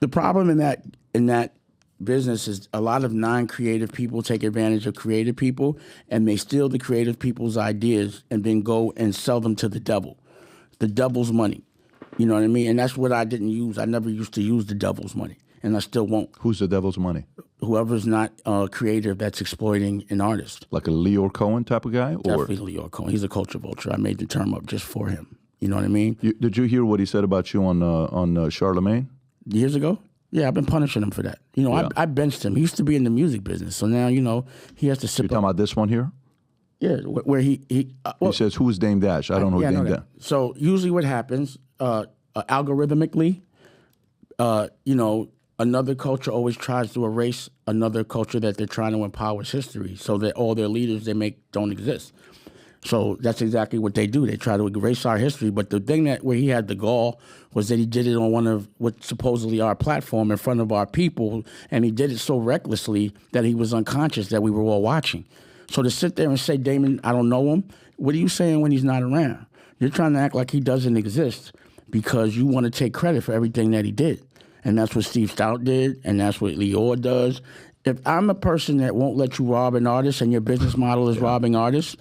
The problem in that business is a lot of non-creative people take advantage of creative people, and they steal the creative people's ideas and then go and sell them to the devil. The devil's money. You know what I mean? And that's what I didn't use. I never used to use the devil's money, and I still won't. Who's the devil's money? Whoever's not creative that's exploiting an artist. Like a Lyor Cohen type of guy? Or? Definitely Lyor Cohen. He's a culture vulture. I made the term up just for him. You know what I mean? Did you hear what he said about you on Charlemagne? Years ago? Yeah, I've been punishing him for that. You know, I benched him. He used to be in the music business, so now, you know, he has to sip. You're talking about this one here? Yeah, where he he says, who is Dame Dash? I don't know who Dame Dash. So usually what happens, algorithmically, you know, another culture always tries to erase another culture that they're trying to empower's history, so that all their leaders they make don't exist. So that's exactly what they do. They try to erase our history. But the thing where he had the gall was that he did it on one of what supposedly our platform in front of our people, and he did it so recklessly that he was unconscious that we were all watching. So to sit there and say, Damon, I don't know him, what are you saying when he's not around? You're trying to act like he doesn't exist because you want to take credit for everything that he did. And that's what Steve Stout did, and that's what Lyor does. If I'm a person that won't let you rob an artist and your business model is robbing artists,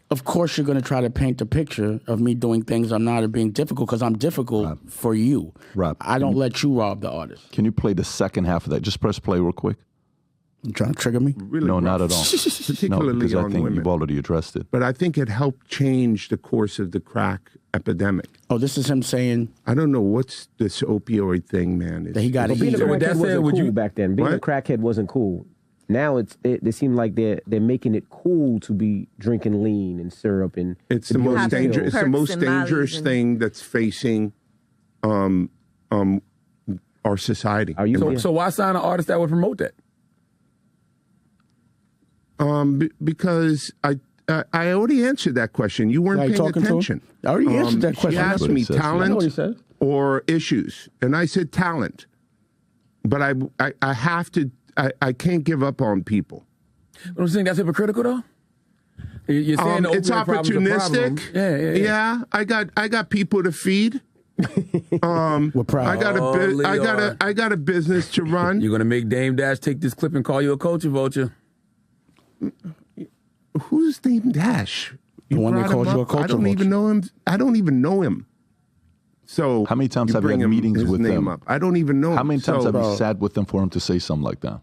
of course you're going to try to paint a picture of me doing things I'm not, or being difficult, because I'm difficult for you. Rob, I don't let you rob the artist. Can you play the second half of that? Just press play real quick. You trying to trigger me? Really No, rough. not at all. Particularly no, because on I think women. you've already addressed it. But I think it helped change the course of the crack epidemic. Oh, this is him saying I don't know what's this opioid thing, man. that he got to Being a eat. crackhead wasn't cool you- back then. Being a What? crackhead wasn't cool. Now they seem like they're making it cool to be drinking lean and syrup and It's to the be on most the dangerous. pill. It's the Perks most and dangerous mollies and- thing that's facing our society. Are you? So why sign an artist that would promote that? Because I already answered that question. You weren't Are you paying talking to him? attention. I already answered that question. She That's asked what me it says. I know what he talent said. or issues, and I said talent. But I have to. I can't give up on people. But I'm saying that's hypocritical, though. You're saying the It's opioid problem's a problem. opportunistic. Yeah. I got people to feed. We're proud. I got a business to run. You're gonna make Dame Dash take this clip and call you a culture vulture. Who's Dame Dash? The one that brought calls him you a up? culture I don't vulture. even know him. I don't even know him. So How many times you have you bring had meetings his with name him? Up. I don't even know. How him. many times So- have you sat with them for him to say something like that?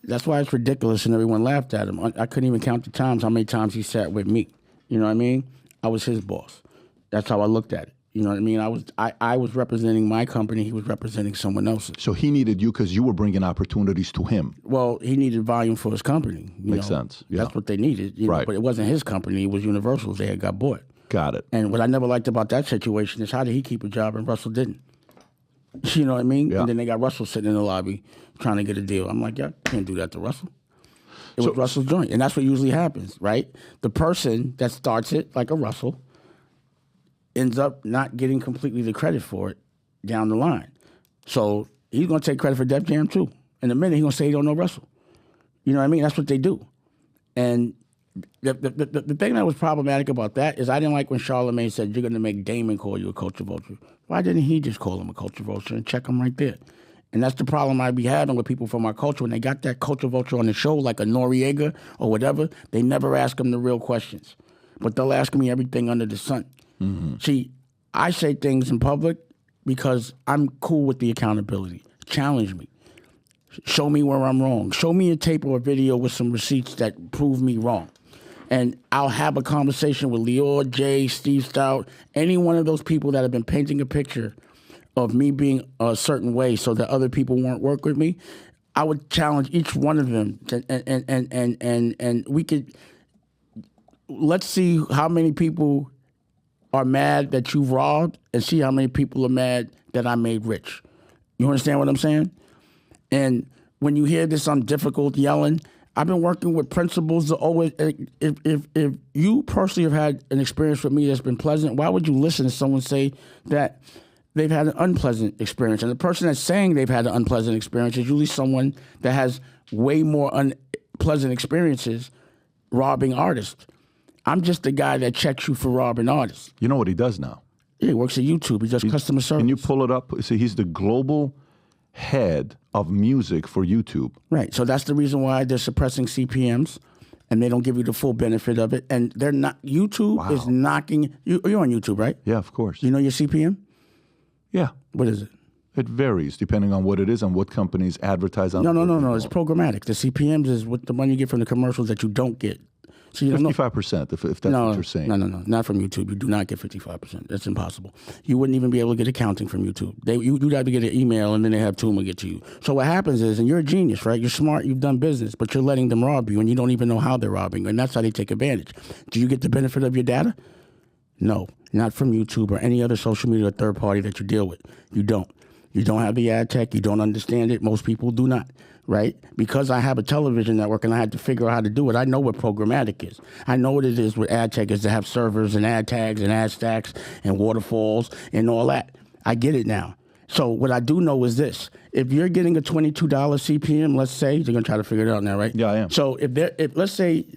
That's why it's ridiculous, and everyone laughed at him. I couldn't even count the times how many times he sat with me. You know what I mean? I was his boss. That's how I looked at it. You know what I mean? I was representing my company. He was representing someone else's. So he needed you because you were bringing opportunities to him. Well, he needed volume for his company. Makes sense, yeah. That's what they needed. You know, Right. but it wasn't his company. It was Universal's. They had got bought. Got it. And what I never liked about that situation is how did he keep a job and Russell didn't? You know what I mean? Yeah. And then they got Russell sitting in the lobby trying to get a deal. I'm like, yeah, can't do that to Russell. It was Russell's joint. And that's what usually happens, right? The person that starts it, like a Russell, ends up not getting completely the credit for it down the line. So he's going to take credit for Def Jam too. In a minute, he's going to say he don't know Russell. You know what I mean? That's what they do. And the thing that was problematic about that is I didn't like when Charlemagne said, you're going to make Damon call you a culture vulture. Why didn't he just call him a culture vulture and check him right there? And that's the problem I be having with people from our culture. When they got that culture vulture on the show, like a Noriega or whatever, they never ask them the real questions. But they'll ask me everything under the sun. Mm-hmm. See, I say things in public because I'm cool with the accountability. Challenge me. Show me where I'm wrong. Show me a tape or a video with some receipts that prove me wrong. And I'll have a conversation with Lyor, Jay, Steve Stout, any one of those people that have been painting a picture of me being a certain way so that other people won't work with me. I would challenge each one of them and we could, let's see how many people are mad that you robbed and see how many people are mad that I made rich. You understand what I'm saying? And when you hear this, I'm difficult yelling. I've been working with principals that always, if you personally have had an experience with me that's been pleasant, why would you listen to someone say that they've had an unpleasant experience? And the person that's saying they've had an unpleasant experience is usually someone that has way more unpleasant experiences robbing artists. I'm just the guy that checks you for robbing artists. You know what he does now? Yeah, he works at YouTube. He does customer service. Can you pull it up? See, he's the global head of music for YouTube. Right. So that's the reason why they're suppressing CPMs, and they don't give you the full benefit of it. And they're not. YouTube is knocking. You're on YouTube, right? Yeah, of course. You know your CPM? Yeah. What is it? It varies depending on what it is and what companies advertise on. No. It's programmatic. The CPMs is what the money you get from the commercials that you don't get. So you don't know. 55%, if that's what you're saying. No, not from YouTube. You do not get 55%. That's impossible. You wouldn't even be able to get accounting from YouTube. You'd have to get an email, and then they have Tuma get to you. So what happens is, and you're a genius, right? You're smart. You've done business, but you're letting them rob you, and you don't even know how they're robbing, and that's how they take advantage. Do you get the benefit of your data? No, not from YouTube or any other social media or third party that you deal with. You don't. You don't have the ad tech. You don't understand it. Most people do not, right? Because I have a television network and I had to figure out how to do it. I know what programmatic is. I know what it is with ad tech is to have servers and ad tags and ad stacks and waterfalls and all that. I get it now. So what I do know is this. If you're getting a $22 CPM, let's say, you're going to try to figure it out now, right? Yeah, I am. So if let's say,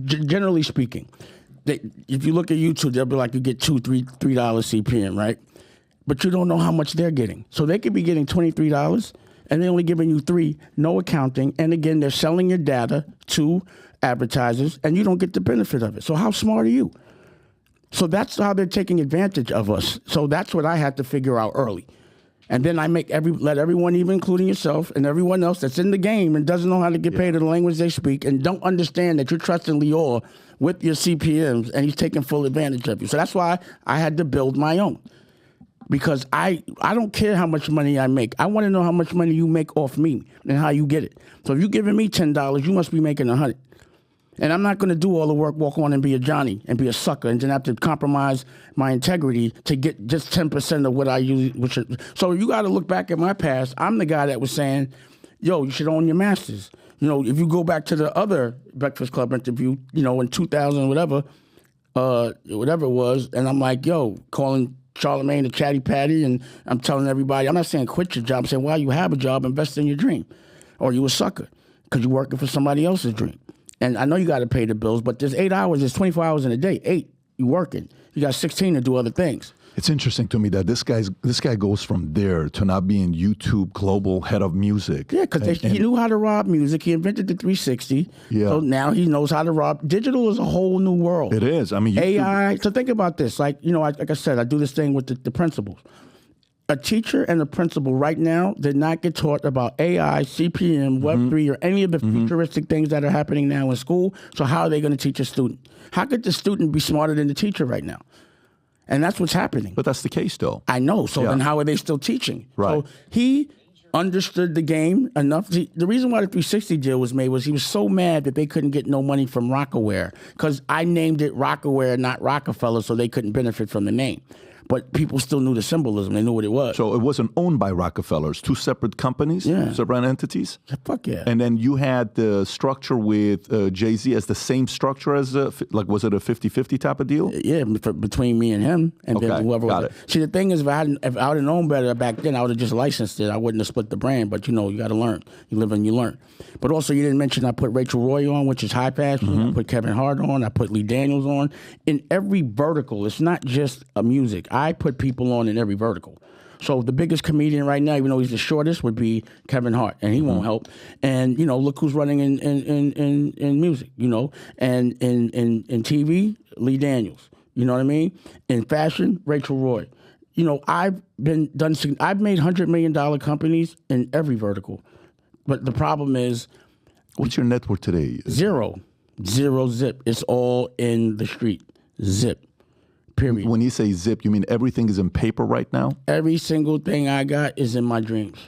generally speaking, if you look at YouTube, they'll be like, you get $3 CPM, right? But you don't know how much they're getting. So they could be getting $23 and they're only giving you $3, no accounting. And again, they're selling your data to advertisers and you don't get the benefit of it. So how smart are you? So that's how they're taking advantage of us. So that's what I had to figure out early. And then I let everyone, even including yourself and everyone else that's in the game and doesn't know how to get paid in the language they speak and don't understand that you're trusting Lyor with your CPMs and he's taking full advantage of you. So that's why I had to build my own. Because I don't care how much money I make. I want to know how much money you make off me and how you get it. So if you're giving me $10, you must be making $100. And I'm not going to do all the work, walk on and be a Johnny and be a sucker and then have to compromise my integrity to get just 10% of what I use. So you got to look back at my past. I'm the guy that was saying, yo, you should own your masters. You know, if you go back to the other Breakfast Club interview, you know, in 2000, whatever it was, and I'm like, yo, calling Charlemagne, the chatty patty, and I'm telling everybody, I'm not saying quit your job. I'm saying, well, you have a job, invest in your dream. Or you a sucker because you're working for somebody else's dream. And I know you got to pay the bills, but there's 8 hours, there's 24 hours in a day. 8, you working. You got 16 to do other things. It's interesting to me that this guy goes from there to not being YouTube global head of music. Yeah, because he knew how to rob music. He invented the 360. Yeah. So now he knows how to rob. Digital is a whole new world. It is. I mean, AI. So think about this. Like, you know, like I said, I do this thing with the principals. A teacher and a principal right now did not get taught about AI, CPM, Web3, or any of the futuristic things that are happening now in school. So how are they going to teach a student? How could the student be smarter than the teacher right now? And that's what's happening. But that's the case, though. I know. So then how are they still teaching? Right. So he understood the game enough. The reason why the 360 deal was made was he was so mad that they couldn't get no money from Roc-A-Wear because I named it Roc-A-Wear, not Rockefeller, so they couldn't benefit from the name. But people still knew the symbolism. They knew what it was. So it wasn't owned by Rockefellers, two separate companies, separate entities? Fuck yeah. And then you had the structure with Jay-Z as the same structure as, like, was it a 50-50 type of deal? Yeah, between me and him. And then whoever was it. See, the thing is, if I would have known better back then, I would have just licensed it. I wouldn't have split the brand. But, you know, you got to learn. You live and you learn. But also, you didn't mention I put Rachel Roy on, which is high fashion. I put Kevin Hart on. I put Lee Daniels on. In every vertical, it's not just a music. I put people on in every vertical. So the biggest comedian right now, even though he's the shortest, would be Kevin Hart, and he won't help. And, you know, look who's running in music, you know, and in TV, Lee Daniels, you know what I mean? In fashion, Rachel Roy. You know, I've made $100 million companies in every vertical. But the problem is, what's your net worth today? Zero zip. It's all in the street. Zip. Period. When you say zip, you mean everything is in paper right now? Every single thing I got is in my dreams.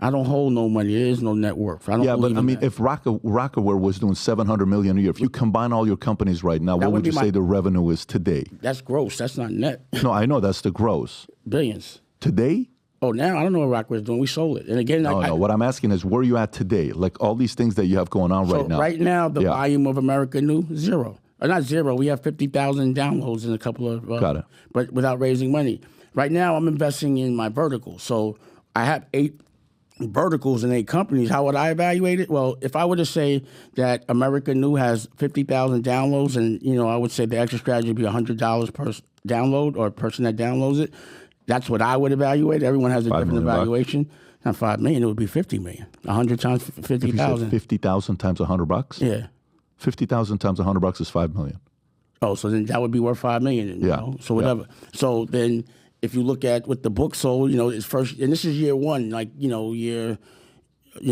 I don't hold no money. There is no net worth. I don't believe in that. If Roc-A-Wear was doing $700 million a year, if you combine all your companies right now, what would you say the revenue is today? That's gross. That's not net. No, I know that's the gross. Billions. Today? Oh, now I don't know what Roc-A-Wear's doing. We sold it. And again, no. What I'm asking is, where are you at today? Like all these things that you have going on right now. Right now, the volume of America New, zero. Not zero. We have 50,000 downloads in a couple of, Got it. But without raising money. Right now, I'm investing in my verticals. So I have 8 verticals and 8 companies. How would I evaluate it? Well, if I were to say that America New has 50,000 downloads, and you know, I would say the exit strategy would be $100 per download or person that downloads it. That's what I would evaluate. Everyone has a different evaluation. Not 5 million. It would be 50 million. 100 times If you said 50,000. 50,000 times $100. Yeah. 50,000 times $100 is 5 million. Oh, so then that would be worth 5 million. You Yeah. know? So whatever. So then, if you look at what the book sold, it's first, and this is year one, year,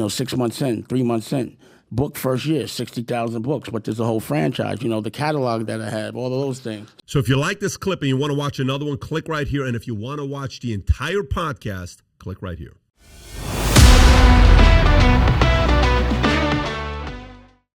6 months in, 3 months in. Book first year, 60,000 books, but there's a whole franchise, the catalog that I have, all of those things. So if you like this clip and you want to watch another one, click right here. And if you want to watch the entire podcast, click right here.